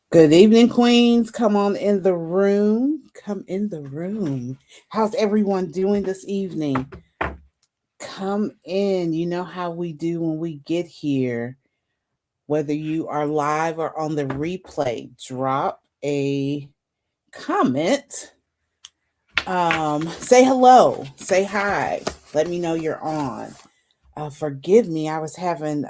Good evening, Queens. Come on in the room. Come in the room. How's everyone doing this evening? Come in. You know how we do when we get here. Whether you are live or on the replay, drop a comment. Say hello. Say hi. Let me know you're on. Forgive me, I was having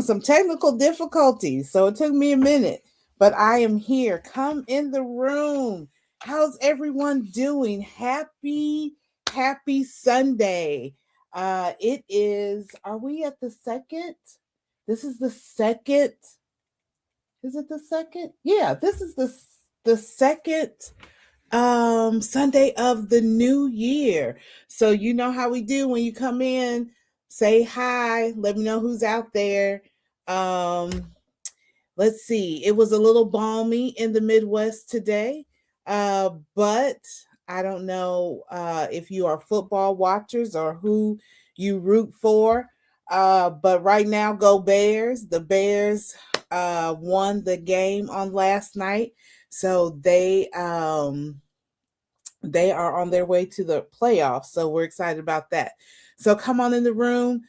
some technical difficulties, so it took me a minute, but I am here. Come in the room. How's everyone doing? Happy Sunday. It is, are we at the second? This is the second. Is it the second? Yeah, this is the second Sunday of the new year. So you know how we do when you come in, say hi, let me know who's out there. um let's see, it was a little balmy in the Midwest today, but I don't know if you are football watchers or who you root for, but right now, go Bears. The Bears won the game on last night, so they are on their way to the playoffs. So we're excited about that. So come on in the room.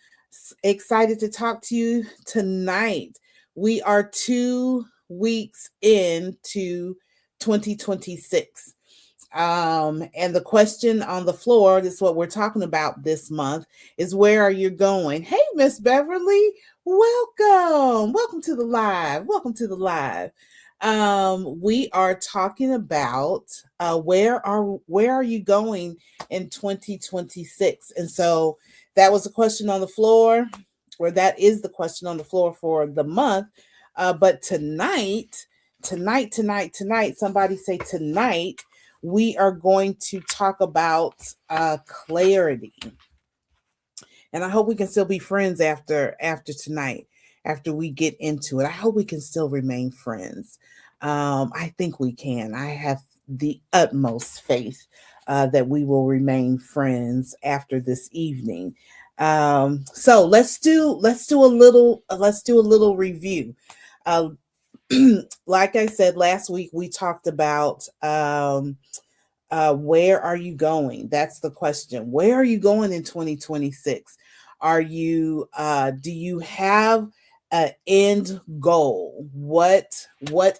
Excited to talk to you tonight. We are 2 weeks into 2026. And the question on the floor, this is what we're talking about this month, is where are you going? Hey, Miss Beverly, welcome. Welcome to the live. Welcome to the live. We are talking about where are you going in 2026? And so that was a question on the floor, or that is the question on the floor for the month. But tonight, somebody say tonight, we are going to talk about clarity. And I hope we can still be friends after tonight, after we get into it. I hope we can still remain friends. I think we can. I have the utmost faith that we will remain friends after this evening. So let's do a little review. Uh, like I said last week, we talked about where are you going? That's the question. Where are you going in 2026? Are you do you have an end goal? What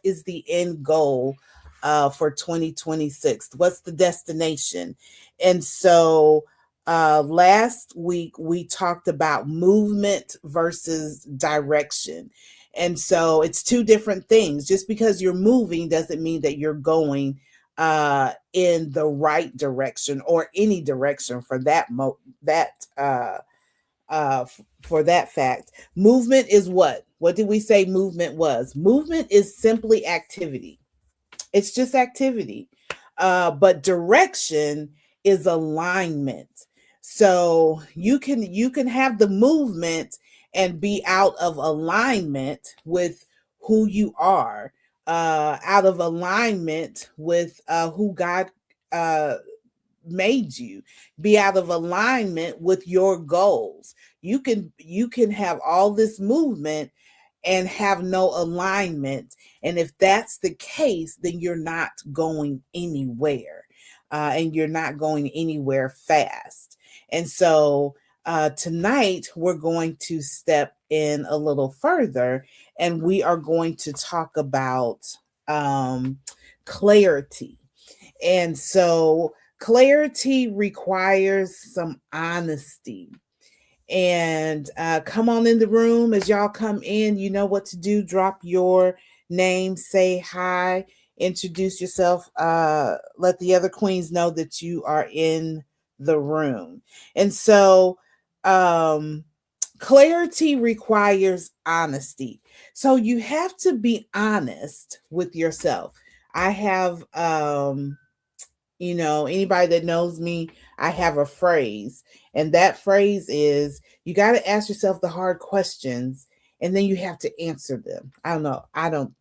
is the end goal for 2026? What's the destination? And so last week we talked about movement versus direction. And so it's two different things. Just because you're moving doesn't mean that you're going in the right direction, or any direction for for that fact. Movement is what did we say movement was? Movement is simply activity. It's just activity. But direction is alignment. So you can have the movement and be out of alignment with who you are, out of alignment with who God uh, made you, be out of alignment with your goals. You can have all this movement and have no alignment. And if that's the case, then you're not going anywhere, and you're not going anywhere fast. And so tonight, we're going to step in a little further, and we are going to talk about clarity. And so clarity requires some honesty. And come on in the room. As y'all come in, you know what to do. Drop your name, say hi, introduce yourself, let the other queens know that you are in the room. And so Clarity requires honesty. So you have to be honest with yourself. I have anybody that knows me, I have a phrase, and that phrase is you got to ask yourself the hard questions and then you have to answer them. I don't know. I don't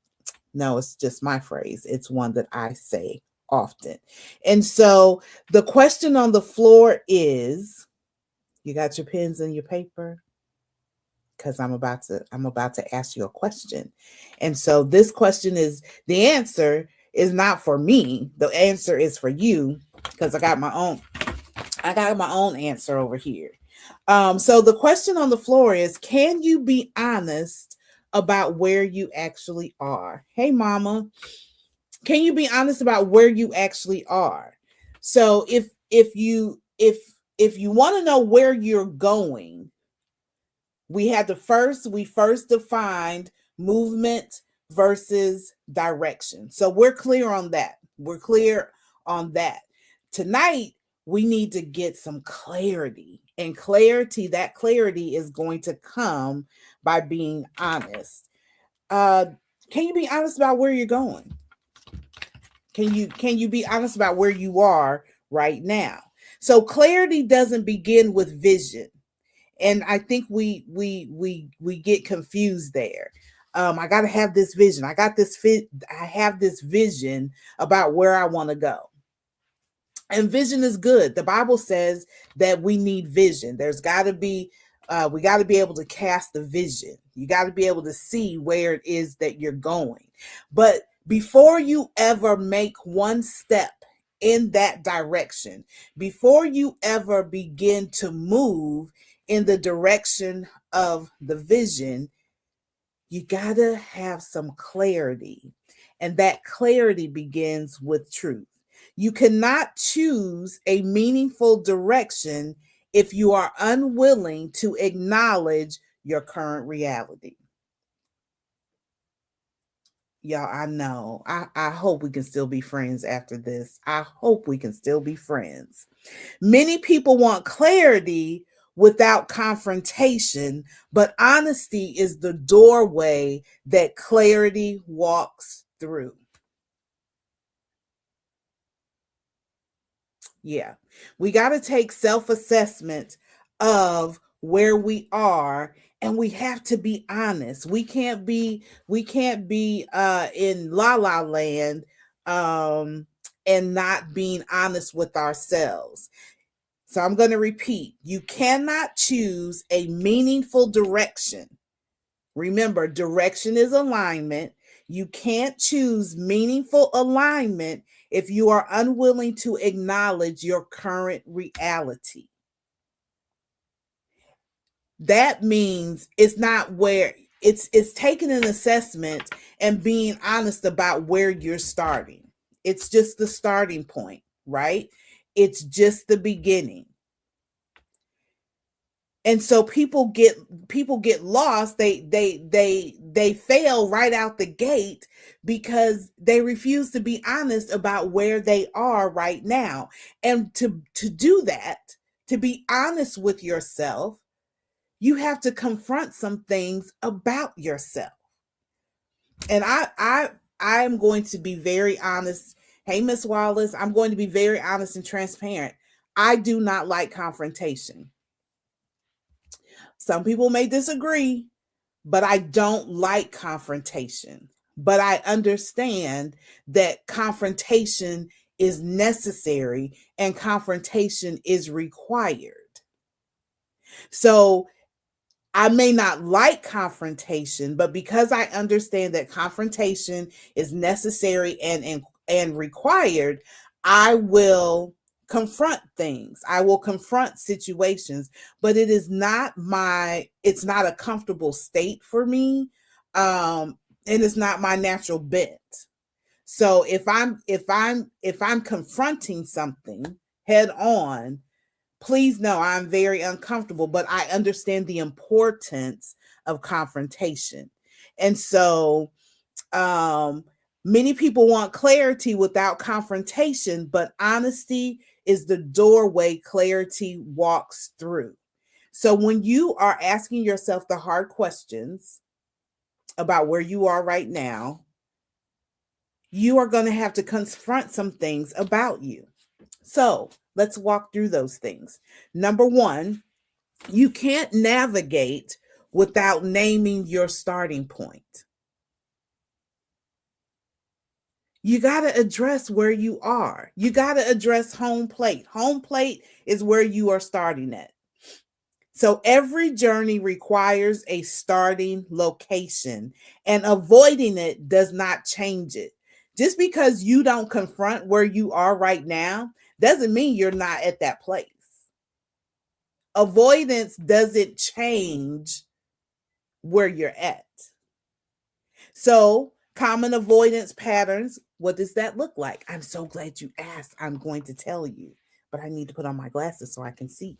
know. It's just my phrase. It's one that I say often. And so the question on the floor is, you got your pens and your paper? Because I'm about to ask you a question. And so this question is, the answer is not for me. The answer is for you, because I got my own answer over here. So the question on the floor is, can you be honest about where you actually are? Hey mama, can you be honest about where you actually are? So if you want to know where you're going, we first defined movement versus direction. So we're clear on that. Tonight we need to get some clarity. And that clarity is going to come by being honest. Can you be honest about where you're going? Can you be honest about where you are right now? So clarity doesn't begin with vision. And I think we get confused there. I got to have this vision. I have this vision about where I want to go. And vision is good. The Bible says that we need vision. We got to be able to cast the vision. You got to be able to see where it is that you're going. But before you ever make one step in that direction, before you ever begin to move in the direction of the vision, you got to have some clarity. And that clarity begins with truth. You cannot choose a meaningful direction if you are unwilling to acknowledge your current reality. Y'all, I know. I hope we can still be friends after this. I hope we can still be friends. Many people want clarity without confrontation, but honesty is the doorway that clarity walks through. Yeah, we got to take self-assessment of where we are, and we have to be honest. We can't be in la la land and not being honest with ourselves. So I'm going to repeat, you cannot choose a meaningful direction. Remember, direction is alignment. You can't choose meaningful alignment if you are unwilling to acknowledge your current reality. That means it's not where it's taking an assessment and being honest about where you're starting. It's just the starting point, right? It's just the beginning. And so people get lost. They fail right out the gate because they refuse to be honest about where they are right now. And to do that, to be honest with yourself, you have to confront some things about yourself. And I'm going to be very honest. Hey, Miss Wallace, I'm going to be very honest and transparent. I do not like confrontation. Some people may disagree, but I don't like confrontation. But I understand that confrontation is necessary and confrontation is required. So I may not like confrontation, but because I understand that confrontation is necessary and required, I will confront things. I will confront situations, but it's not a comfortable state for me. And it's not my natural bent. So if I'm confronting something head on, please know I'm very uncomfortable, but I understand the importance of confrontation. And so many people want clarity without confrontation, but honesty is the doorway clarity walks through. So when you are asking yourself the hard questions about where you are right now, you are going to have to confront some things about you. So let's walk through those things. Number one, you can't navigate without naming your starting point. You got to address where you are. You got to address home plate. Home plate is where you are starting at. So every journey requires a starting location, and avoiding it does not change it. Just because you don't confront where you are right now doesn't mean you're not at that place. Avoidance doesn't change where you're at. So, common avoidance patterns, what does that look like? I'm so glad you asked. I'm going to tell you, but I need to put on my glasses so I can see.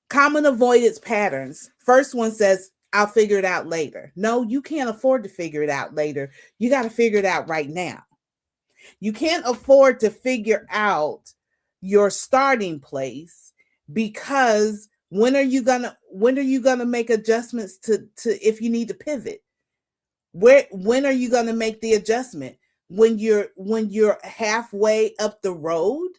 Common avoidance patterns. First one says, I'll figure it out later. No, you can't afford to figure it out later. You got to figure it out right now. You can't afford to figure out your starting place, because when are you gonna make adjustments to if you need to pivot? When are you gonna make the adjustment? When you're halfway up the road?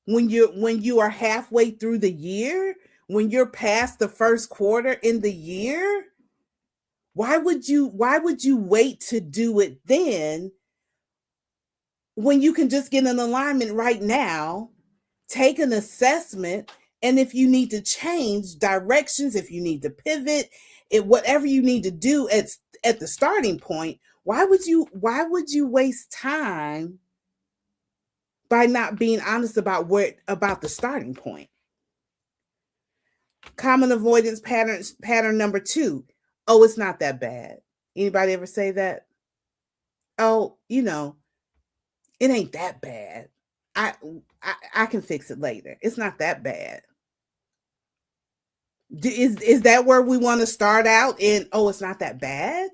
When you are halfway through the year? When you're past the first quarter in the year? Why would you wait to do it then, when you can just get an alignment right now, take an assessment, and if you need to change directions, if you need to pivot, whatever you need to do at the starting point, why would you waste time by not being honest about the starting point? Common avoidance pattern number 2. Oh, it's not that bad. Anybody ever say that? Oh, it ain't that bad. I can fix it later. It's not that bad. Is that where we want to start out in? Oh, it's not that bad.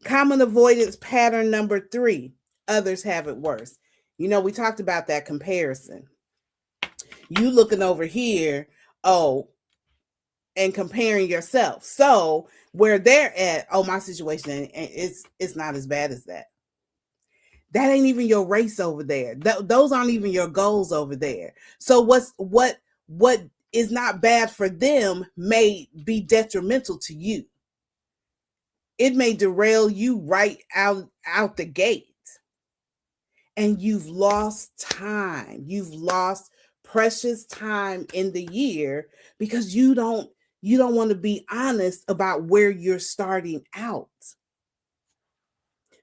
Common avoidance pattern number 3. Others have it worse. We talked about that comparison. You looking over here, oh, and comparing yourself. So where they're at, oh, my situation, it's not as bad as that. That ain't even your race over there. Those aren't even your goals over there. So what is not bad for them may be detrimental to you. It may derail you right out the gate. And you've lost time. You've lost precious time in the year because you don't want to be honest about where you're starting out.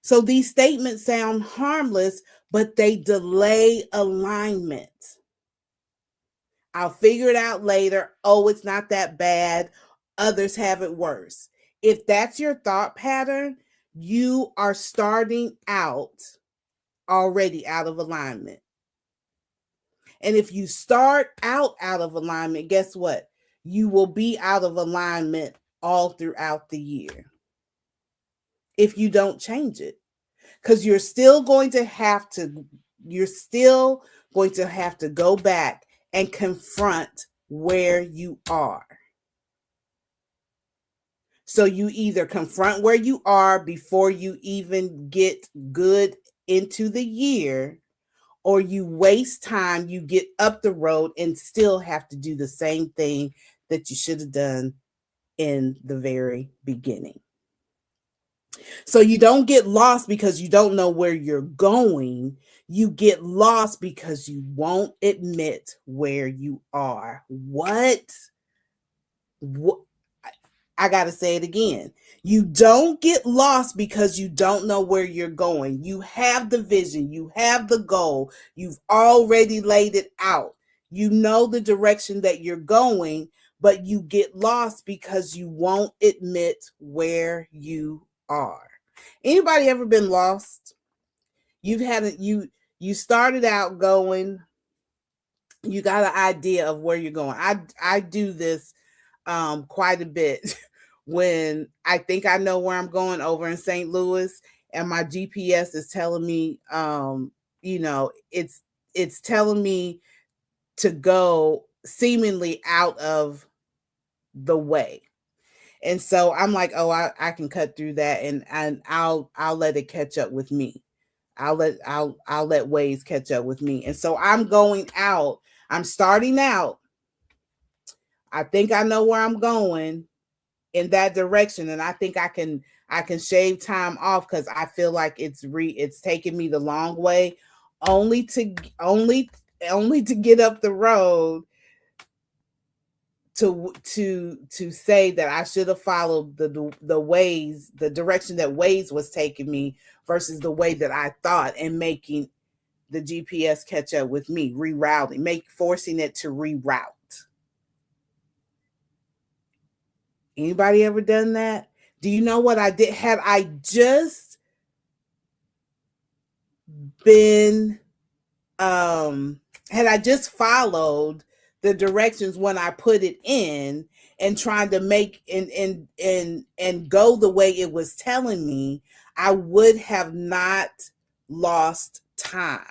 So these statements sound harmless, but they delay alignment. I'll figure it out later. Oh, it's not that bad. Others have it worse. If that's your thought pattern, you are starting out already out of alignment. And if you start out of alignment, guess what? You will be out of alignment all throughout the year if you don't change it. Because you're still going to have to go back and confront where you are. So you either confront where you are before you even get good into the year, or you waste time, you get up the road and still have to do the same thing that you should have done in the very beginning. So you don't get lost because you don't know where you're going. You get lost because you won't admit where you are. What? I got to say it again. You don't get lost because you don't know where you're going. You have the vision. You have the goal. You've already laid it out. You know the direction that you're going, but you get lost because you won't admit where you are. Anybody ever been lost? You started out going, you got an idea of where you're going. I do this quite a bit when I think I know where I'm going over in St. Louis, and my GPS is telling me, it's telling me to go seemingly out of the way. And so I'm like, oh, I can cut through that, and I'll let it catch up with me. I'll let ways catch up with me. And so I'm going out. I'm starting out. I think I know where I'm going in that direction, and I think I can shave time off because I feel like it's taking me the long way, only to only to get up the road to say that I should have followed the ways, the direction that Waze was taking me versus the way that I thought, and making the GPS catch up with me, forcing it to reroute. Anybody ever done that? Do you know what I did? Had I just been had I just followed the directions when I put it in, and trying to make and go the way it was telling me, I would have not lost time.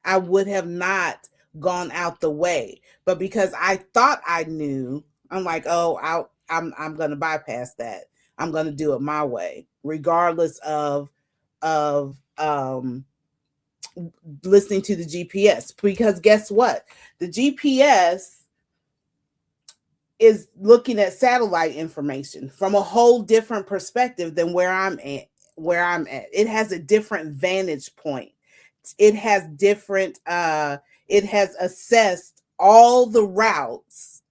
I would have not gone out the way. But because I thought I knew, I'm like, oh, I'm going to bypass that. I'm going to do it my way, regardless of listening to the GPS. Because guess what? The GPS is looking at satellite information from a whole different perspective than where I'm at. It has a different vantage point. It has different it has assessed all the routes,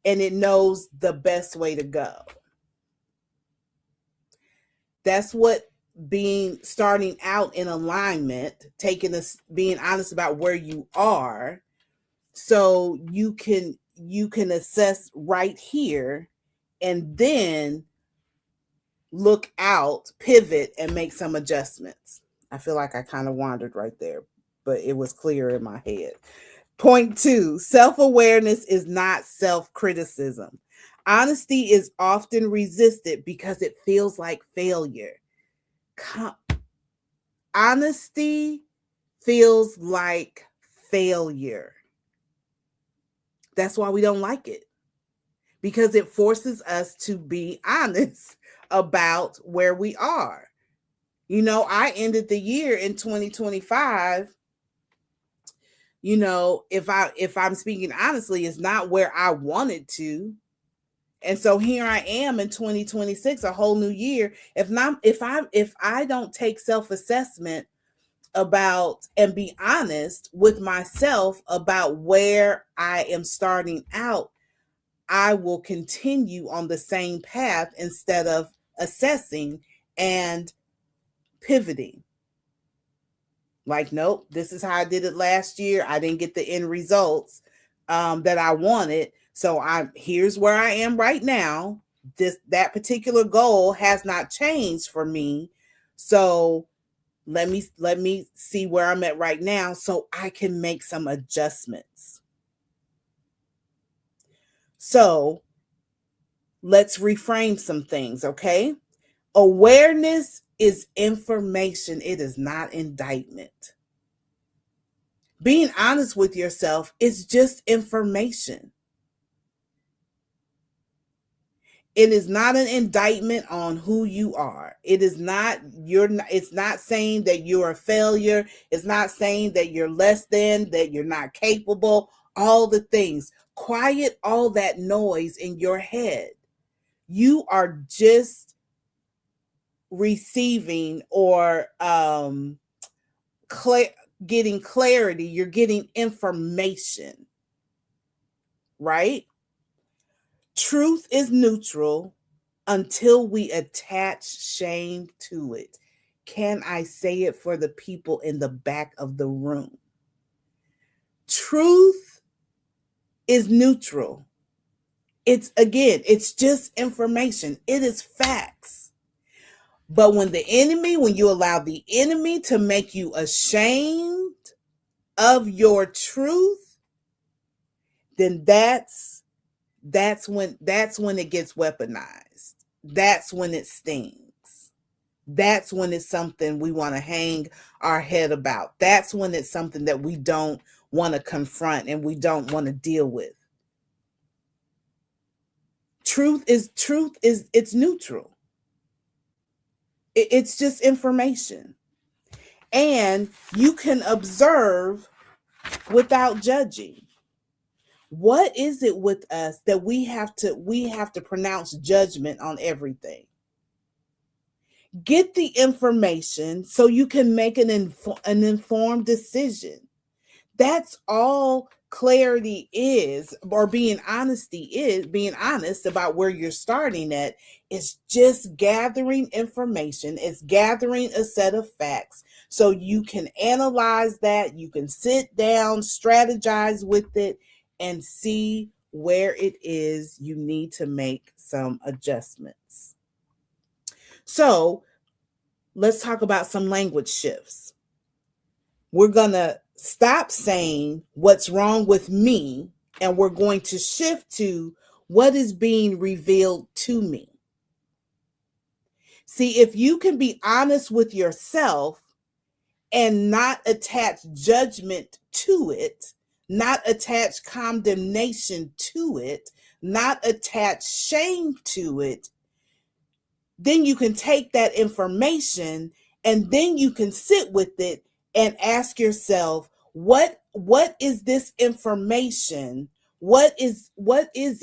and it knows the best way to go. That's what starting out in alignment, being honest about where you are, so you can assess right here, and then look out, pivot, and make some adjustments. I feel like I kind of wandered right there, but it was clear in my head. Point 2, self-awareness is not self-criticism. Honesty is often resisted because it feels like failure. Honesty feels like failure. That's why we don't like it, because it forces us to be honest about where we are. You know, I ended the year in 2025. You know, if I'm speaking honestly, it's not where I wanted to. And so here I am in 2026, a whole new year. If I don't take self-assessment about and be honest with myself about where I am starting out, I will continue on the same path instead of assessing and pivoting. Like, nope, this is how I did it last year. I didn't get the end results that I wanted. So here's where I am right now. That particular goal has not changed for me. So let me see where I'm at right now so I can make some adjustments. So let's reframe some things, okay? Awareness is information. It is not indictment. Being honest with yourself is just information. It is not an indictment on who you are. It's not saying that you're a failure. It's not saying that you're less than, that you're not capable, all the things. Quiet all that noise in your head. You are just receiving or getting clarity. You're getting information, right? Truth is neutral until we attach shame to it. Can I say it for the people in the back of the room? Truth is neutral. It's just information. It is facts. But when you allow the enemy to make you ashamed of your truth, then that's when it gets weaponized. That's when it stings. That's when it's something we want to hang our head about. That's when it's something that we don't want to confront and we don't want to deal with. Truth is it's neutral. It's just information. And you can observe without judging. What is it with us that we have to pronounce judgment on everything? Get the information so you can make an informed decision. That's all clarity is, or being honest about where you're starting at. It's just gathering information, it's gathering a set of facts so you can analyze that, you can sit down, strategize with it, and see where it is you need to make some adjustments. So let's talk about some language shifts. We're going to stop saying what's wrong with me, and we're going to shift to what is being revealed to me. See, if you can be honest with yourself and not attach judgment to it, not attach condemnation to it, not attach shame to it, then you can take that information and then you can sit with it and ask yourself, what is this information? What is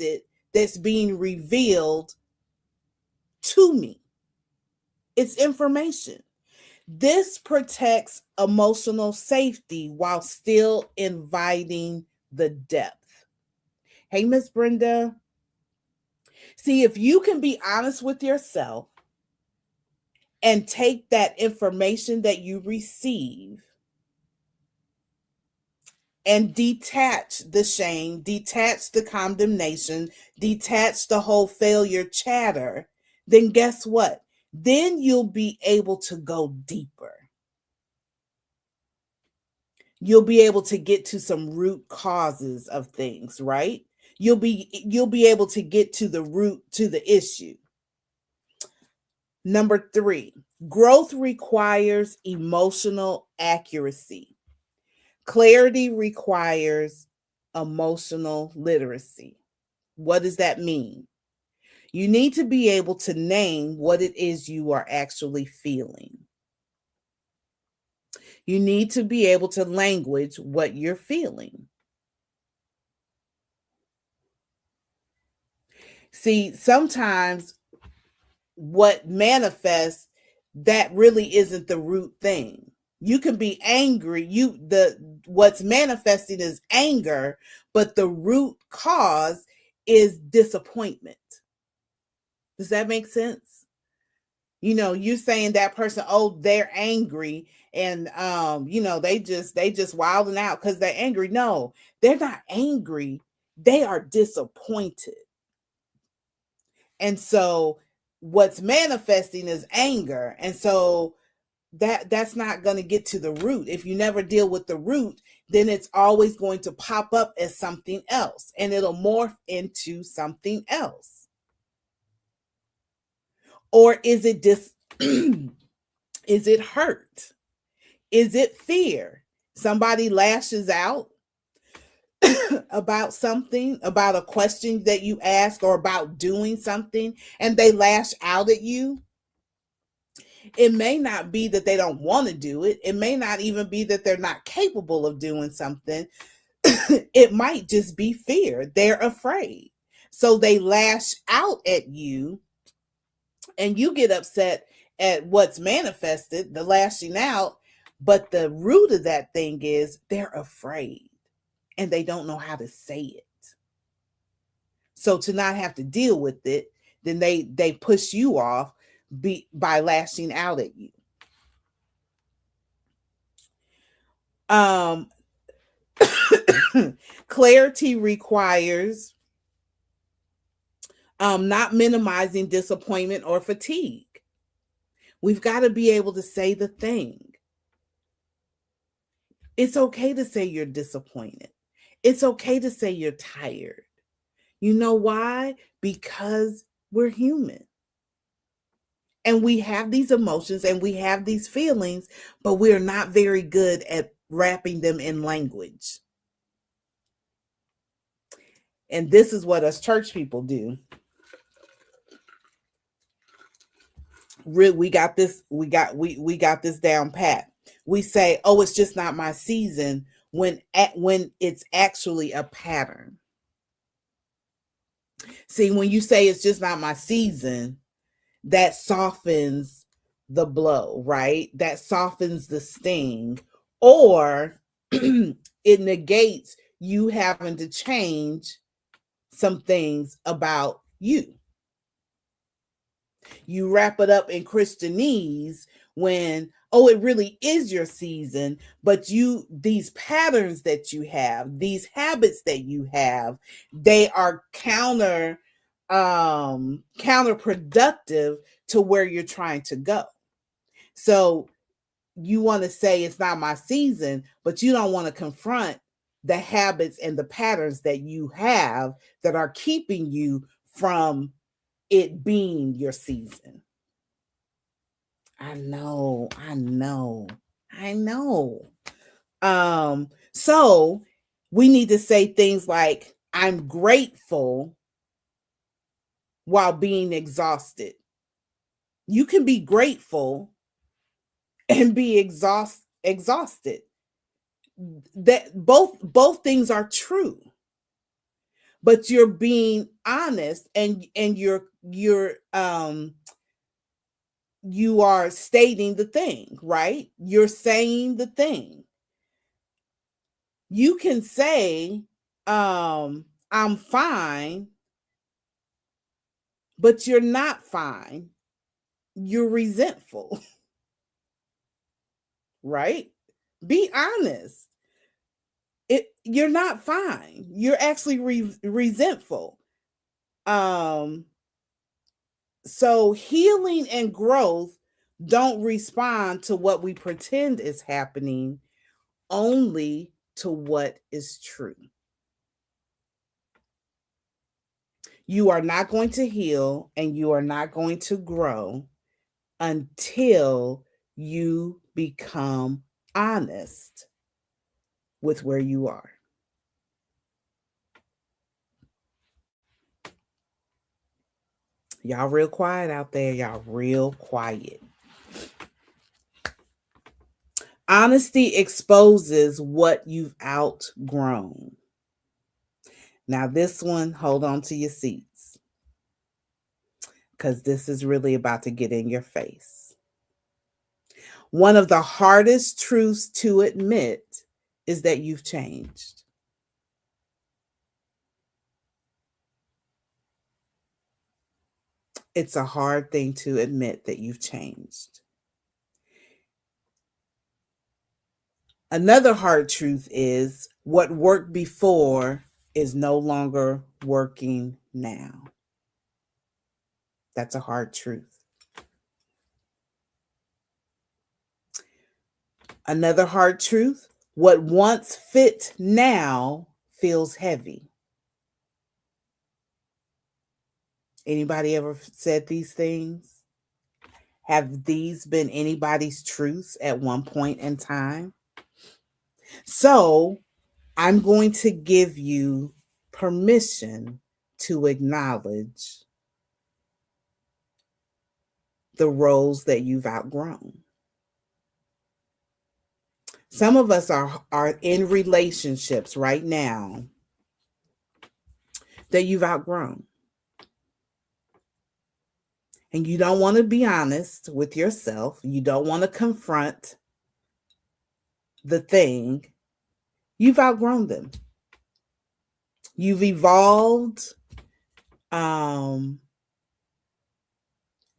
it that's being revealed to me? It's information. This protects emotional safety while still inviting the depth. Hey, Miss Brenda. See, if you can be honest with yourself and take that information that you receive and detach the shame, detach the condemnation, detach the whole failure chatter, then guess what? Then you'll be able to go deeper. You'll be able to get to some root causes of things, right? You'll be able to get to the root to the issue. Number 3, growth requires emotional accuracy. Clarity requires emotional literacy. What does that mean? You need to be able to name what it is you are actually feeling. You need to be able to language what you're feeling. See, sometimes what manifests, that really isn't the root thing. You can be angry, what's manifesting is anger, but the root cause is disappointment. Does that make sense? You saying that person, oh, they're angry, and they just wilding out because they're angry. No, they're not angry, they are disappointed. And so what's manifesting is anger. And so that's not going to get to the root. If you never deal with the root, then it's always going to pop up as something else, and it'll morph into something else. Or is it is it hurt? Is it fear? Somebody lashes out about something, about a question that you ask, or about doing something, and they lash out at you. It may not be that they don't want to do it. It may not even be that they're not capable of doing something. It might just be fear. They're afraid. So they lash out at you, and you get upset at what's manifested, the lashing out. But the root of that thing is they're afraid and they don't know how to say it. So to not have to deal with it, then they push you off by lashing out at you. Clarity requires not minimizing disappointment or fatigue. We've got to be able to say the thing. It's okay to say you're disappointed. It's okay to say you're tired. You know why? Because we're human. And we have these emotions and we have these feelings, but we're not very good at wrapping them in language. And this is what us church people do. We got this, we got this down pat. We say, oh, it's just not my season, when it's actually a pattern. See, when you say it's just not my season, that softens the blow, right? That softens the sting, or it negates you having to change some things about you. You wrap it up in Christianese when, oh, it really is your season, but these patterns that you have, these habits that you have, they are counterproductive to where you're trying to go. So you want to say it's not my season, but you don't want to confront the habits and the patterns that you have that are keeping you from it being your season. I know. So we need to say things like, I'm grateful while being exhausted. You can be grateful and be exhausted. That both things are true. But you're being honest, and you are stating the thing, right? You're saying the thing. You can say, I'm fine, but you're not fine. You're resentful, right? Be honest. You're not fine. You're actually resentful. So healing and growth don't respond to what we pretend is happening, only to what is true. You are not going to heal and you are not going to grow until you become honest with where you are. Y'all real quiet out there. Y'all real quiet. Honesty exposes what you've outgrown. Now, this one, hold on to your seats, because this is really about to get in your face. One of the hardest truths to admit is that you've changed. It's a hard thing to admit that you've changed. Another hard truth is what worked before is no longer working now. That's a hard truth. Another hard truth, what once fit now feels heavy. Anybody ever said these things? Have these been anybody's truths at one point in time? So I'm going to give you permission to acknowledge the roles that you've outgrown. Some of us are in relationships right now that you've outgrown. And you don't want to be honest with yourself. You don't want to confront the thing. You've outgrown them. You've evolved, and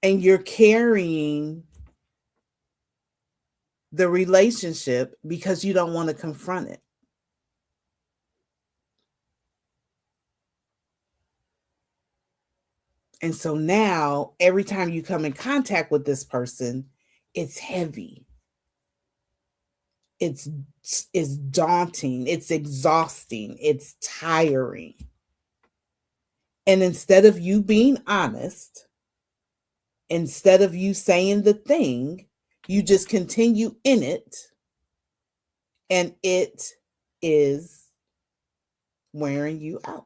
you're carrying the relationship because you don't want to confront it. And so now, every time you come in contact with this person, it's heavy. It's daunting. It's exhausting. It's tiring. And instead of you being honest, instead of you saying the thing, you just continue in it, and it is wearing you out.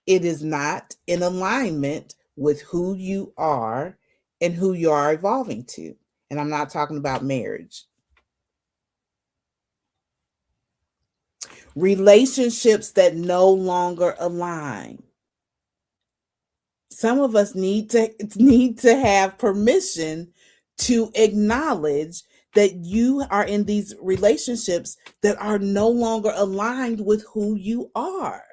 It is not in alignment with who you are and who you are evolving to. And I'm not talking about marriage. Relationships that no longer align. Some of us need to have permission to acknowledge that you are in these relationships that are no longer aligned with who you are.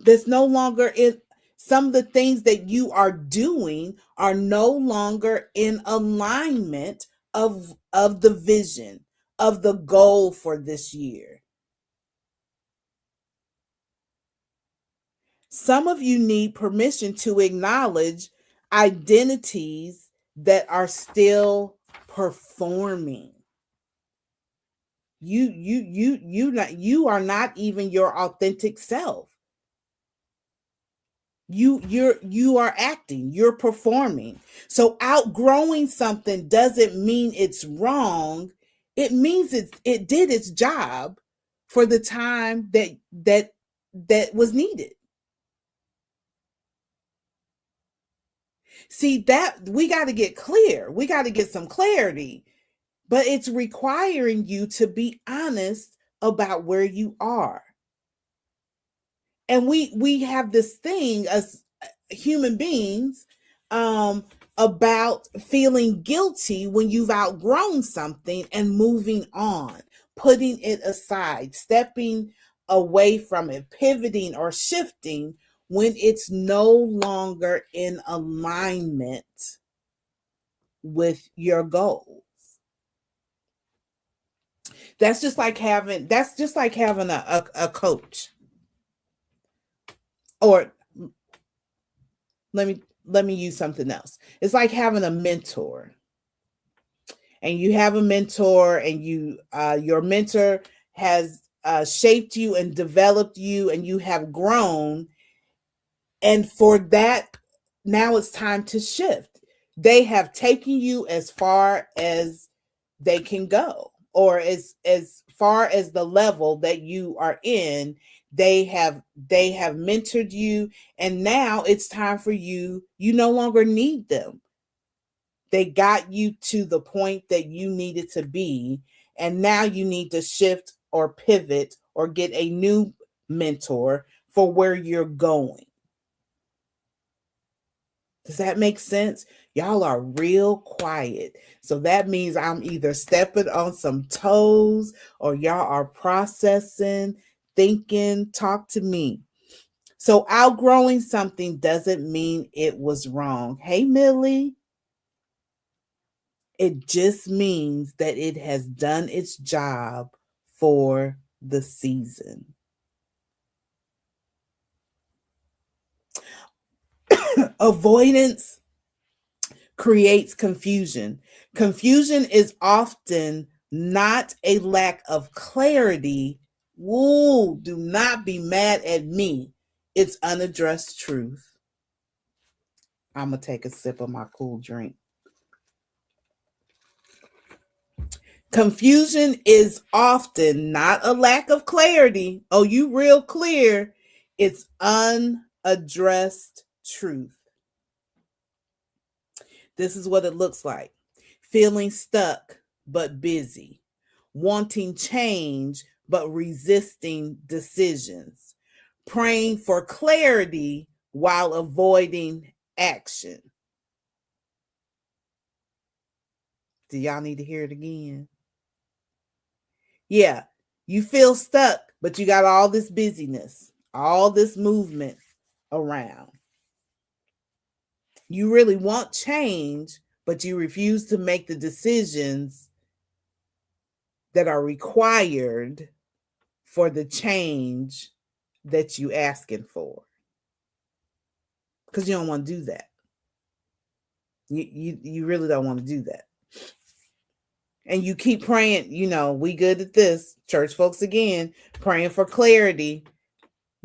That's no longer in some of the things that you are doing are no longer in alignment of the vision, of the goal for this year. Some of you need permission to acknowledge identities that are still performing. You are not even your authentic self. You are acting, you're performing. So outgrowing something doesn't mean it's wrong. It means it did its job for the time that was needed. See, that we got to get clear. We got to get some clarity. But it's requiring you to be honest about where you are. And we have this thing as human beings about feeling guilty when you've outgrown something and moving on, putting it aside, stepping away from it, pivoting or shifting when it's no longer in alignment with your goals. That's just like having a coach. Or let me use something else. It's like having a mentor. And you have a mentor, and your mentor has shaped you and developed you, and you have grown. And for that, now it's time to shift. They have taken you as far as they can go, or as far as the level that you are in. They have mentored you, and now it's time for you no longer need them. They got you to the point that you needed to be, and now you need to shift or pivot or get a new mentor for where you're going. Does that make sense? Y'all are real quiet. So that means I'm either stepping on some toes or y'all are processing, thinking. Talk to me. So outgrowing something doesn't mean it was wrong. Hey, Millie. It just means that it has done its job for the season. Avoidance creates confusion. Confusion is often not a lack of clarity. Woo, do not be mad at me. It's unaddressed truth. I'm going to take a sip of my cool drink. Confusion is often not a lack of clarity. Oh, you real clear. It's unaddressed truth. This is what it looks like. Feeling stuck but busy. Wanting change but resisting decisions. Praying for clarity while avoiding action. Do y'all need to hear it again? Yeah, you feel stuck, but you got all this busyness, all this movement around. You really want change, but you refuse to make the decisions that are required for the change that you asking for. Because you don't want to do that. You really don't want to do that. And you keep praying, we good at this. Church folks again, praying for clarity.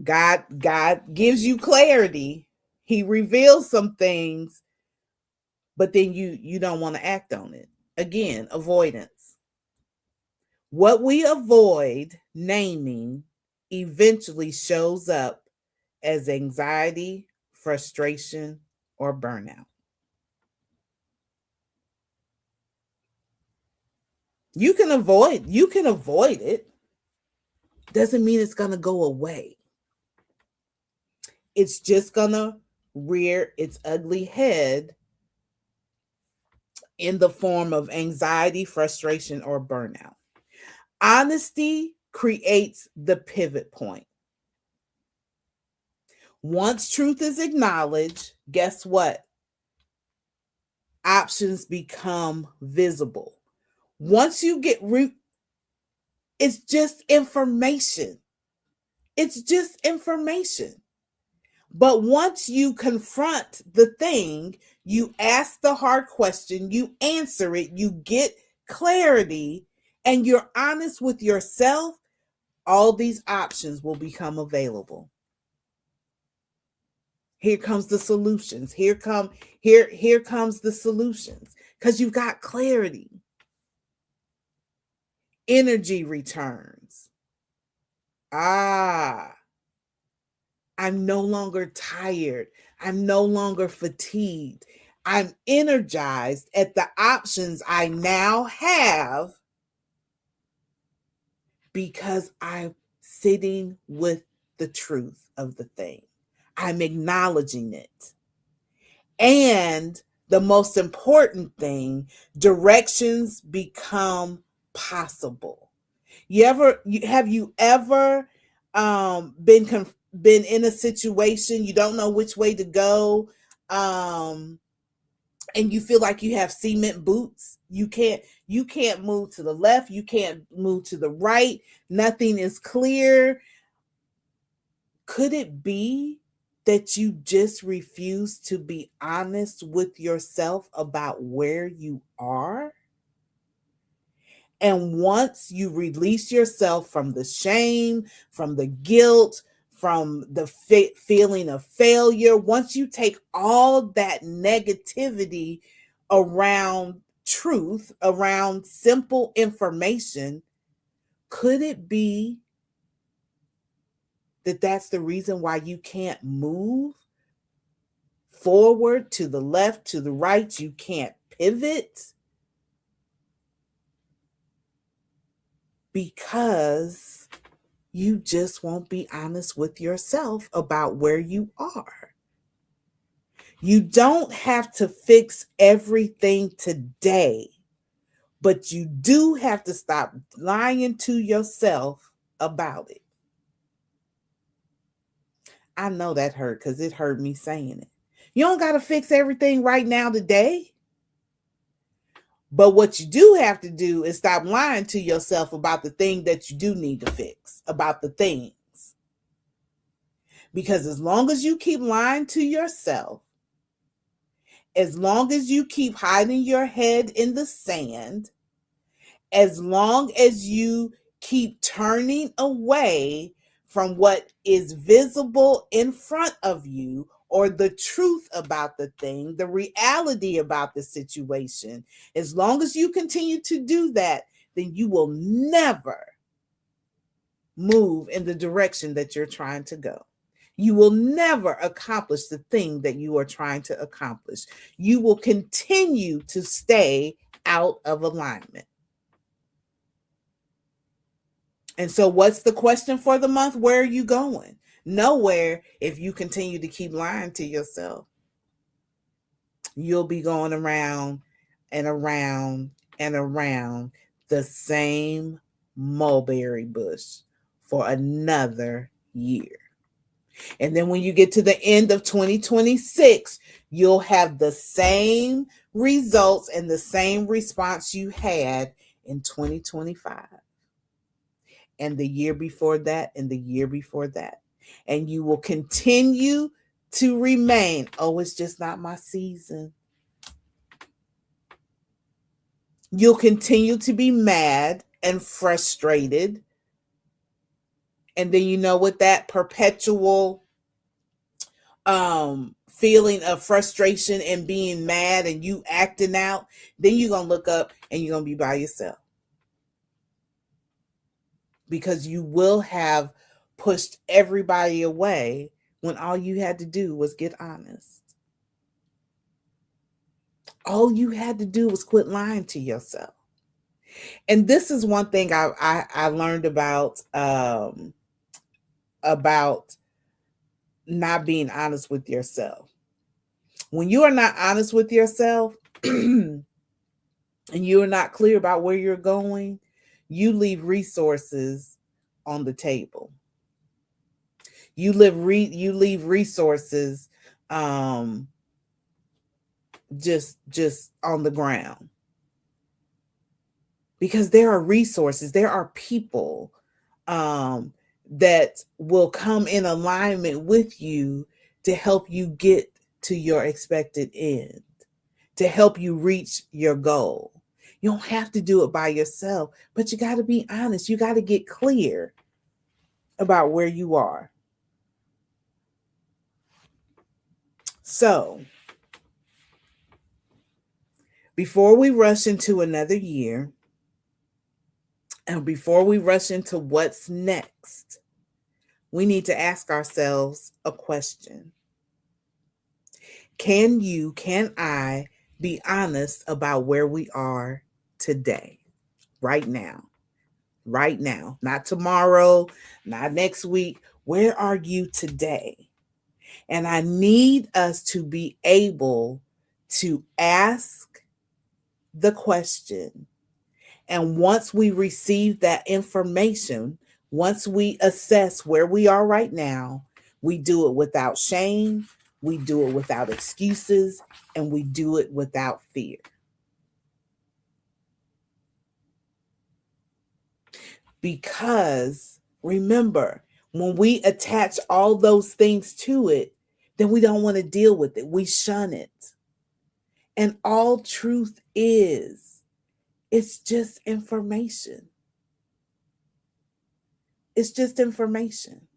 God gives you clarity. He reveals some things, but then you don't want to act on it. Again, avoidance. What we avoid naming eventually shows up as anxiety, frustration, or burnout. You can avoid it. Doesn't mean it's going to go away. It's just going to rear its ugly head in the form of anxiety, frustration, or burnout. Honesty creates the pivot point. Once truth is acknowledged, guess what? Options become visible. Once you get it's just information. It's just information. But once you confront the thing, you ask the hard question, you answer it, you get clarity, and you're honest with yourself, all these options will become available. Here comes the solutions. Here comes the solutions, because you've got clarity. Energy returns. I'm no longer tired. I'm no longer fatigued. I'm energized at the options I now have because I'm sitting with the truth of the thing. I'm acknowledging it. And the most important thing, directions become possible. Have you ever been in a situation you don't know which way to go, and you feel like you have cement boots? You can't move to the left, you can't move to the right, nothing is clear. Could it be that you just refuse to be honest with yourself about where you are? And once you release yourself from the shame, from the guilt, from the feeling of failure, once you take all that negativity around truth, around simple information, could it be that that's the reason why you can't move forward, to the left, to the right? You can't pivot because you just won't be honest with yourself about where you are. You don't have to fix everything today, but you do have to stop lying to yourself about it. I know that hurt because it hurt me saying it. You don't got to fix everything right now today. But what you do have to do is stop lying to yourself about the thing that you do need to fix, about the things. Because as long as you keep lying to yourself, as long as you keep hiding your head in the sand, as long as you keep turning away from what is visible in front of you, or the truth about the thing, the reality about the situation, as long as you continue to do that, then you will never move in the direction that you're trying to go. You will never accomplish the thing that you are trying to accomplish. You will continue to stay out of alignment. And so, what's the question for the month? Where are you going? Nowhere if you continue to keep lying to yourself. You'll be going around and around and around the same mulberry bush for another year. And then when you get to the end of 2026, you'll have the same results and the same response you had in 2025. And the year before that, and the year before that. And you will continue to remain, oh, it's just not my season. You'll continue to be mad and frustrated. And then you know what, that perpetual feeling of frustration and being mad and you acting out, then you're going to look up and you're going to be by yourself. Because you will have pushed everybody away when all you had to do was get honest. All you had to do was quit lying to yourself. And this is one thing I learned about not being honest with yourself. When you are not honest with yourself and you are not clear about where you're going, you leave resources on the table. You leave resources just on the ground. Because there are resources, there are people that will come in alignment with you to help you get to your expected end, to help you reach your goal. You don't have to do it by yourself, but you got to be honest. You got to get clear about where you are. So, before we rush into another year, and before we rush into what's next, we need to ask ourselves a question. Can I be honest about where we are today, right now, not tomorrow, not next week? Where are you today? And I need us to be able to ask the question. And once we receive that information, once we assess where we are right now, we do it without shame, we do it without excuses, and we do it without fear. Because remember, when we attach all those things to it, then we don't want to deal with it. We shun it. And all truth is, it's just information. It's just information.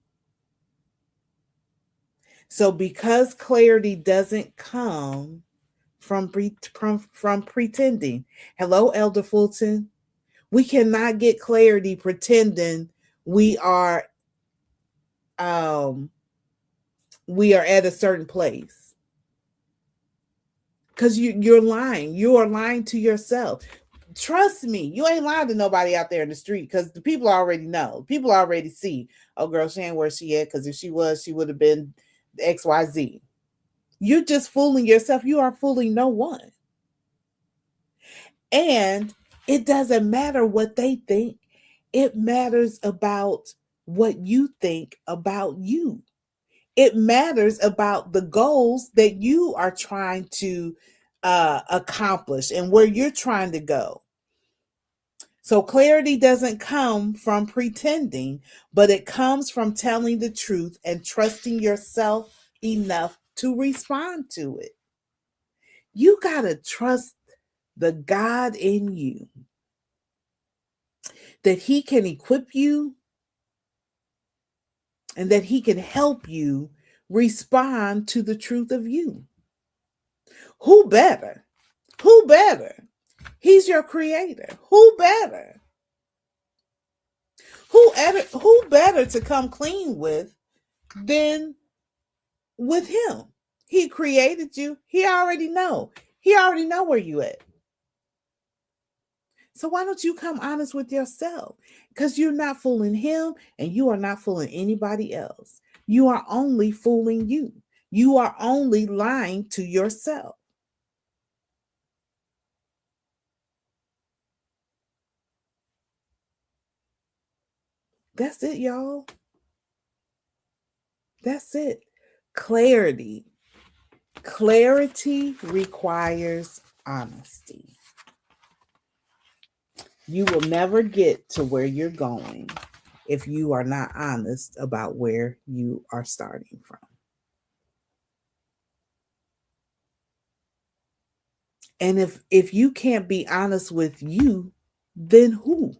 So because clarity doesn't come from pretending. Hello, Elder Fulton. We cannot get clarity pretending we are at a certain place. Because you're lying. You are lying to yourself. Trust me, you ain't lying to nobody out there in the street, because the people already know. People already see, oh girl, she ain't where she at, because if she was, she would have been XYZ. You're just fooling yourself. You are fooling no one. And it doesn't matter what they think. It matters about what you think about you. It matters about the goals that you are trying to accomplish and where you're trying to go. So clarity doesn't come from pretending, but it comes from telling the truth and trusting yourself enough to respond to it. You got to trust the God in you, that He can equip you and that He can help you respond to the truth of you. Who better? Who better? He's your creator. Who better? Who better to come clean with than with Him? He created you. He already know. He already know where you at. So why don't you come honest with yourself? Because you're not fooling Him and you are not fooling anybody else. You are only fooling you. You are only lying to yourself. That's it, y'all. That's it. Clarity. Clarity requires honesty. You will never get to where you're going if you are not honest about where you are starting from. And if you can't be honest with you, then who?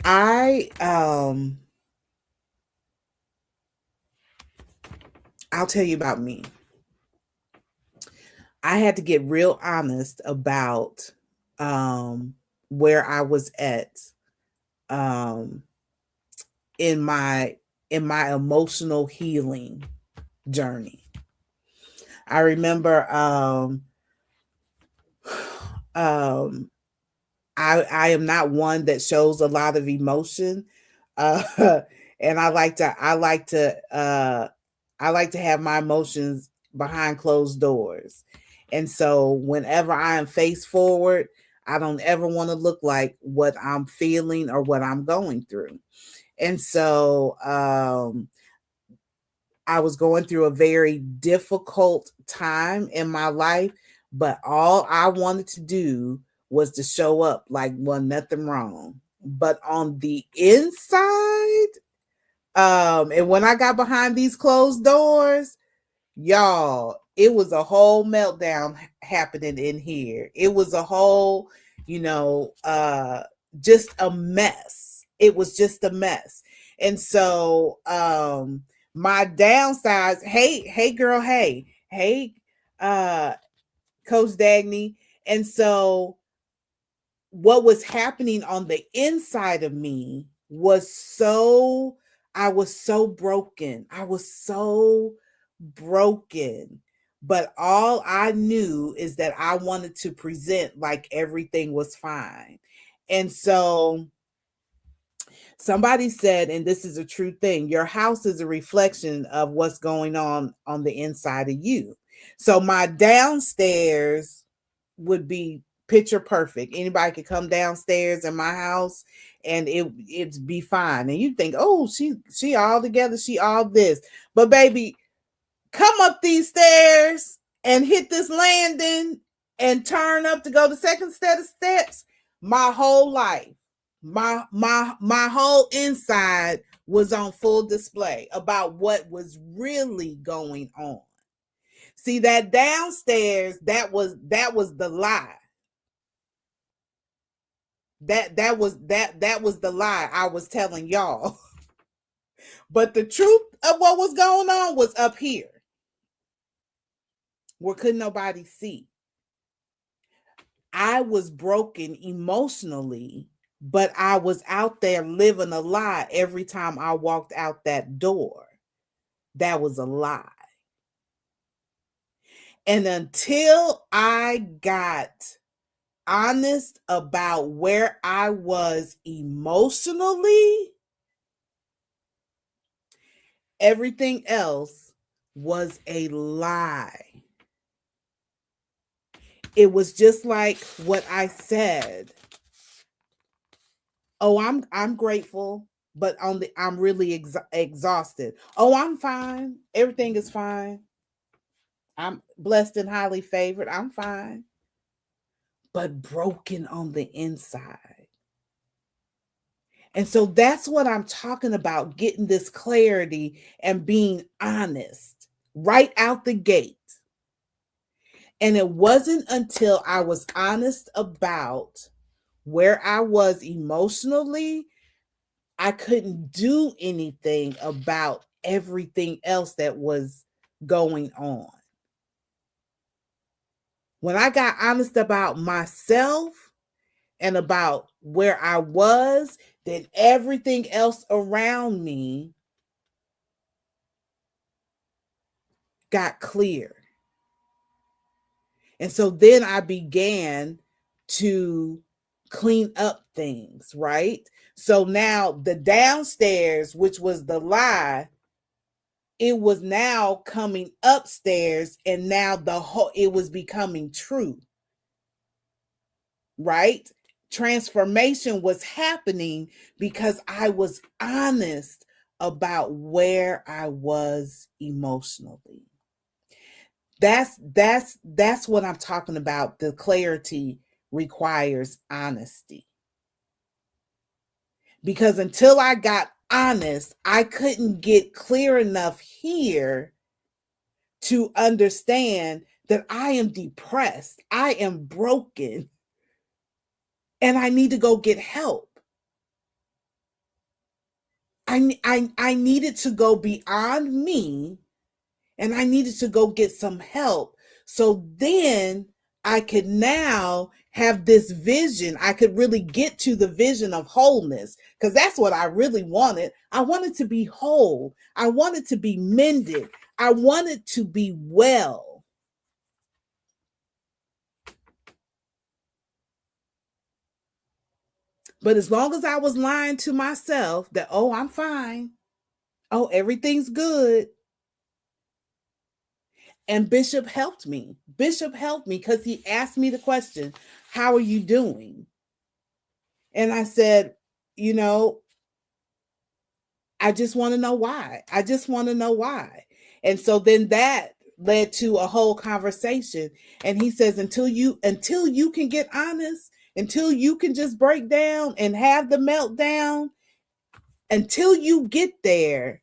I'll tell you about me. I had to get real honest about where I was at um, in my emotional healing journey. I remember um, I am not one that shows a lot of emotion, uh, and I like to have my emotions behind closed doors. And so whenever I am face forward, I don't ever want to look like what I'm feeling or what I'm going through. And so I was going through a very difficult time in my life, but all I wanted to do was to show up like nothing wrong. But on the inside, and when I got behind these closed doors, y'all, it was a whole meltdown happening in here. It was a whole, just a mess. It was just a mess. And so my downsides, hey girl, hey uh Coach Dagny. And so what was happening on the inside of me was I was so broken. I was so broken. But all I knew is that I wanted to present like everything was fine. And so somebody said, and this is a true thing, your house is a reflection of what's going on the inside of you. So my downstairs would be picture perfect. Anybody could come downstairs in my house and it'd be fine. And you think, oh, she all together, she all this. But baby, come up these stairs and hit this landing and turn up to go the second set of steps. My whole life, my whole inside was on full display about what was really going on. See, that downstairs, that was the lie. That was the lie I was telling y'all. But the truth of what was going on was up here, where couldn't nobody see. I was broken emotionally, but I was out there living a lie every time I walked out that door. That was a lie. And until I got honest about where I was emotionally, everything else was a lie. It was just like what I said. Oh, I'm grateful, but I'm really exhausted. Oh, I'm fine. Everything is fine. I'm blessed and highly favored. I'm fine. But broken on the inside. And so that's what I'm talking about, getting this clarity and being honest right out the gate. And it wasn't until I was honest about where I was emotionally, I couldn't do anything about everything else that was going on. When I got honest about myself and about where I was, then everything else around me got clear. And so then I began to clean up things, right? So now the downstairs, which was the lie, it was now coming upstairs, and now it was becoming true, right? Transformation was happening because I was honest about where I was emotionally. That's what I'm talking about. The clarity requires honesty. Because until I got honest, I couldn't get clear enough here to understand that I am depressed, I am broken, and I need to go get help. I needed to go beyond me, and I needed to go get some help. So then I could now have this vision. I could really get to the vision of wholeness, because that's what I really wanted. I wanted to be whole. I wanted to be mended. I wanted to be well. But as long as I was lying to myself that, oh, I'm fine. Oh, everything's good. And Bishop helped me. Bishop helped me because he asked me the question, how are you doing? And I said, you know, I just want to know why. I just want to know why. And so then that led to a whole conversation. And he says, until you can get honest, until you can just break down and have the meltdown, until you get there,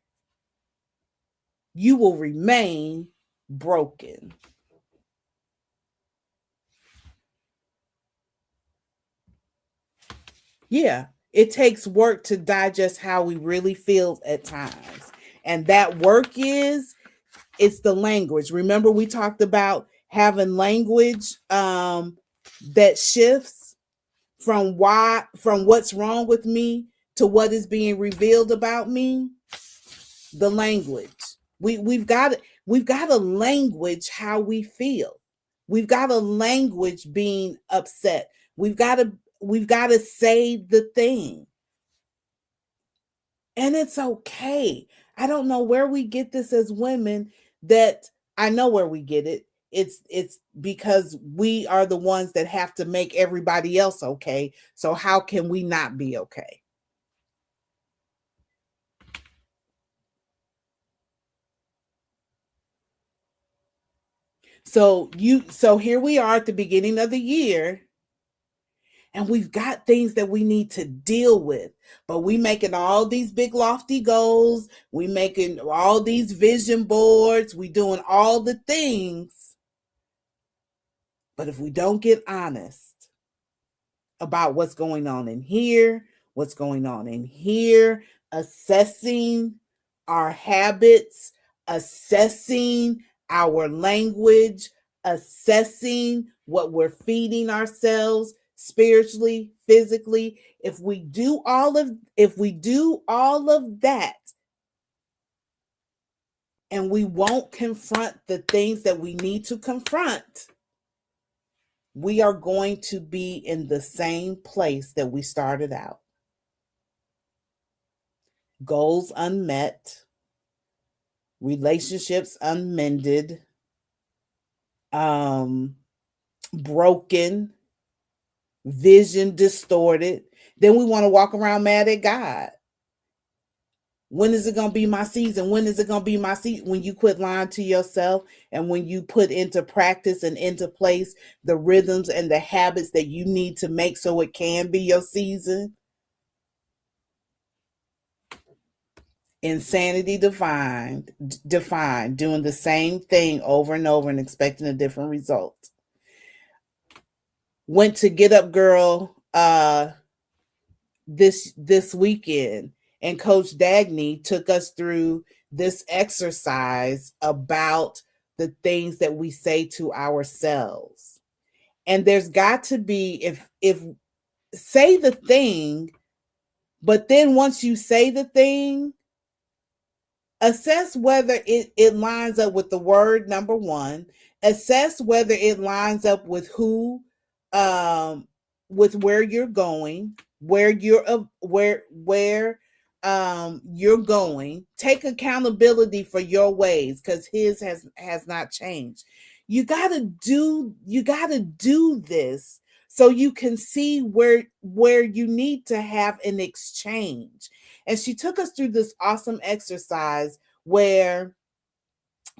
you will remain broken. Yeah, it takes work to digest how we really feel at times. And that work it's the language. Remember we talked about having language that shifts from what's wrong with me to what is being revealed about me. The language. We've got a language how we feel. We've got a language being upset. We've got to say the thing. And it's okay. I don't know where we get this as women, that I know where we get it. It's because we are the ones that have to make everybody else okay. So how can we not be okay? So here we are at the beginning of the year, and we've got things that we need to deal with, but we making all these big lofty goals, we making all these vision boards, we doing all the things. But if we don't get honest about what's going on in here, what's going on in here, assessing our habits, assessing our language, assessing what we're feeding ourselves spiritually, physically, if we do all of that, and we won't confront the things that we need to confront, we are going to be in the same place that we started out. Goals unmet, relationships unmended, broken, vision distorted. Then we want to walk around mad at God. When is it going to be my season? When is it going to be my season? When you quit lying to yourself, and when you put into practice and into place the rhythms and the habits that you need to make so it can be your season. Insanity defined, doing the same thing over and over and expecting a different result. Went to Get Up Girl this weekend, and Coach Dagny took us through this exercise about the things that we say to ourselves. And there's got to be, if say the thing, but then once you say the thing, assess whether it lines up with the word, number one. Assess whether it lines up with um with where you're going, where you're going. Take accountability for your ways, because his has not changed. You gotta do this so you can see where you need to have an exchange. And she took us through this awesome exercise where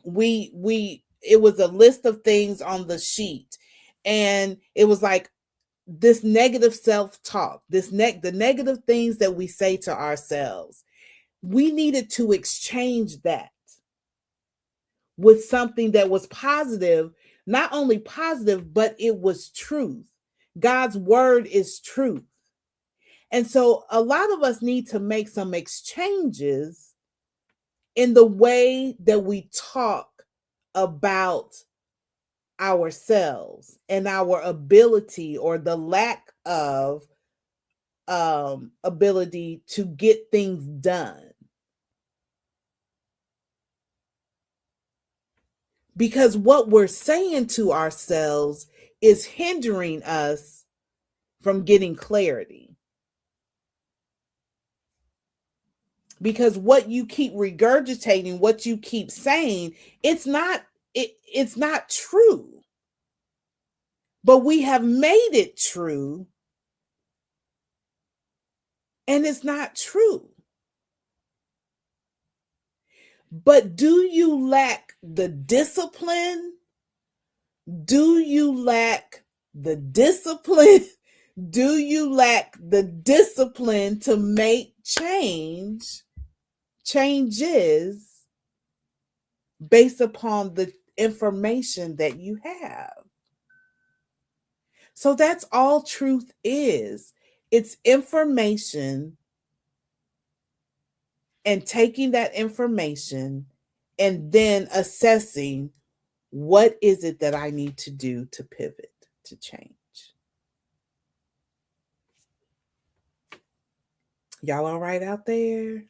we it was a list of things on the sheet, and it was like this negative self-talk, the negative things that we say to ourselves. We needed to exchange that with something that was positive, not only positive, but it was truth. God's word is truth. And so a lot of us need to make some exchanges in the way that we talk about ourselves and our ability or the lack of ability to get things done. Because what we're saying to ourselves is hindering us from getting clarity. Because what you keep regurgitating, what you keep saying, it's not true. But we have made it true, and it's not true. But do you lack the discipline? Do you lack the discipline? Do you lack the discipline to make changes based upon the information that you have? So that's all truth is. It's information, and taking that information and then assessing, what is it that I need to do to pivot, to change? Y'all all right out there?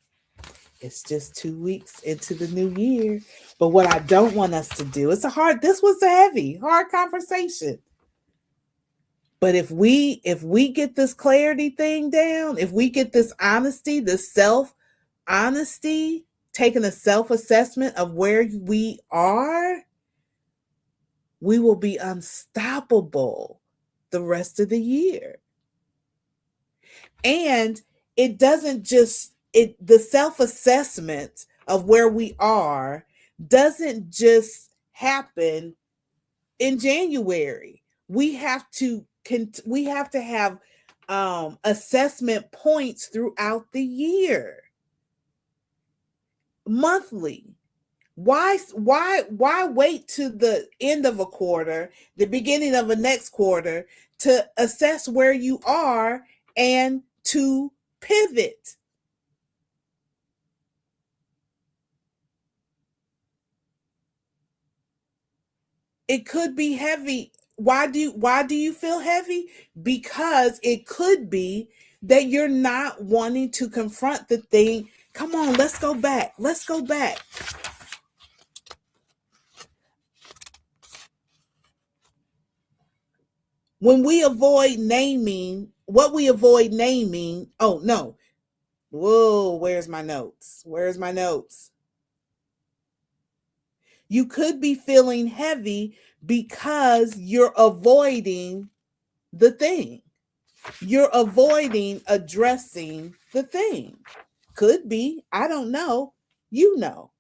It's just 2 weeks into the new year. But what I don't want us to do, this was a heavy, hard conversation. But if we get this clarity thing down, if we get this honesty, this self-honesty, taking a self-assessment of where we are, we will be unstoppable the rest of the year. And it doesn't just, the self-assessment of where we are doesn't just happen in January. We have to have assessment points throughout the year, monthly. Why wait to the end of a quarter, the beginning of a next quarter, to assess where you are and to pivot? It could be heavy. Why do you feel heavy? Because it could be that you're not wanting to confront the thing. Come on, let's go back. Let's go back. When we avoid naming, what we avoid naming, oh no. Whoa, where's my notes? Where's my notes? You could be feeling heavy because you're avoiding the thing. You're avoiding addressing the thing. Could be, I don't know. You know.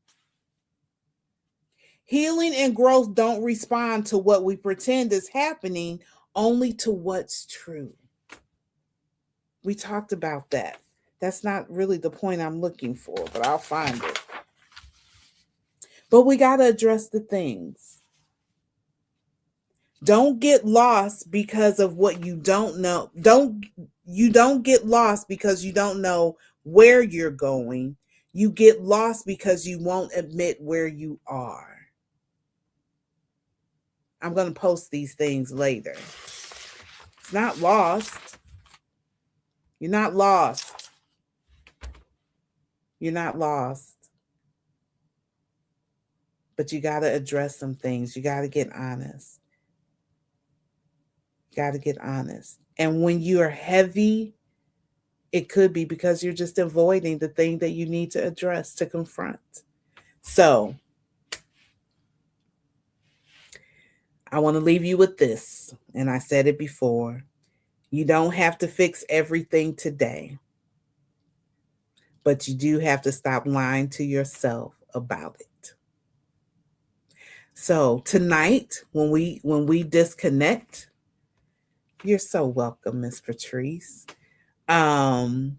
Healing and growth don't respond to what we pretend is happening, only to what's true. We talked about that. That's not really the point I'm looking for, but I'll find it. But we got to address the things. Don't get lost because of what you don't know. You don't get lost because you don't know where you're going. You get lost because you won't admit where you are. I'm going to post these things later. It's not lost. You're not lost. You're not lost. But you got to address some things. You got to get honest. You got to get honest. And when you are heavy, it could be because you're just avoiding the thing that you need to address, to confront. So I want to leave you with this. And I said it before. You don't have to fix everything today, but you do have to stop lying to yourself about it. So tonight, when we disconnect, you're so welcome, Miss Patrice. Coming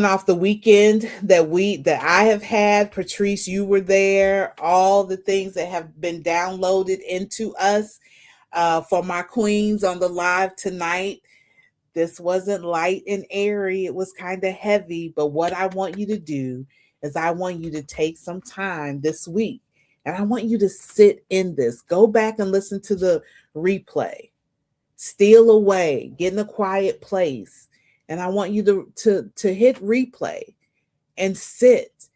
off the weekend that I have had, Patrice, you were there. All the things that have been downloaded into us for my queens on the live tonight. This wasn't light and airy. It was kind of heavy. But what I want you to do is I want you to take some time this week And I want you to sit in this. Go back and listen to the replay. Steal away, get in a quiet place. And I want you to hit replay and sit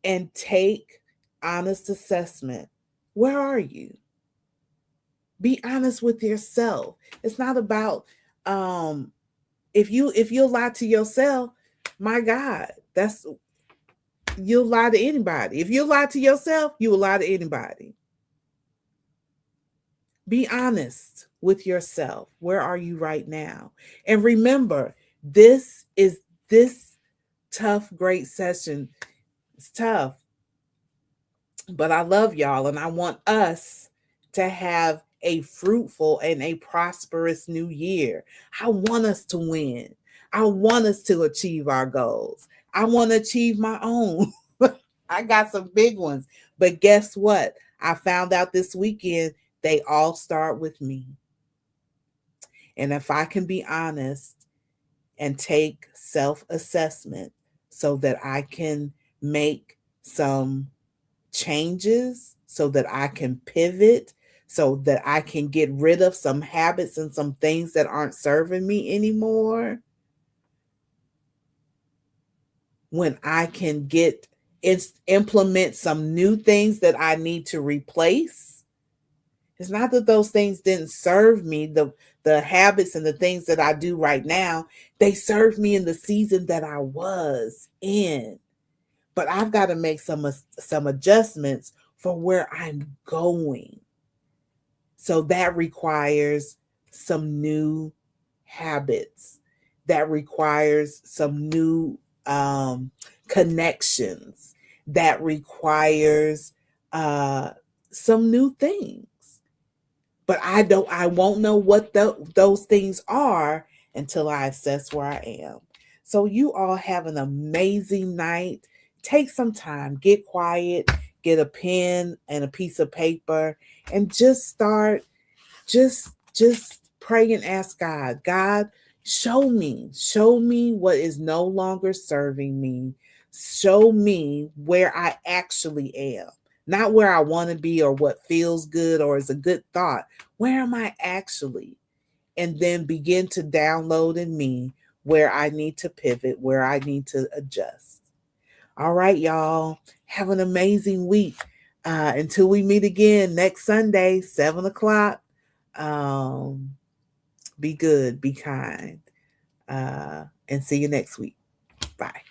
and take honest assessment. Where are you? Be honest with yourself. It's not about if you'll lie to yourself, my God, you'll lie to anybody. If you lie to yourself, you will lie to anybody. Be honest with yourself. Where are you right now? And remember, this tough, great session. It's tough, but I love y'all and I want us to have a fruitful and a prosperous new year. I want us to win. I want us to achieve our goals. I want to achieve my own. I got some big ones. But guess what? I found out this weekend they all start with me. And if I can be honest and take self-assessment so that I can make some changes, so that I can pivot, so that I can get rid of some habits and some things that aren't serving me anymore, when I can implement some new things that I need to replace. It's not that those things didn't serve me, the habits and the things that I do right now, they served me in the season that I was in. But I've got to make some adjustments for where I'm going. So that requires some new habits. That requires some new connections. That requires some new things. But I won't know what those things are until I assess where I am. So you all have an amazing night. Take some time, get quiet, get a pen and a piece of paper, and just start, just pray and ask God, God, show me what is no longer serving me. Show me where I actually am. Not where I want to be or what feels good or is a good thought. Where am I actually? And then begin to download in me where I need to pivot, where I need to adjust. All right, y'all. Have an amazing week. Until we meet again next Sunday, 7:00. Be good, be kind, and see you next week. Bye.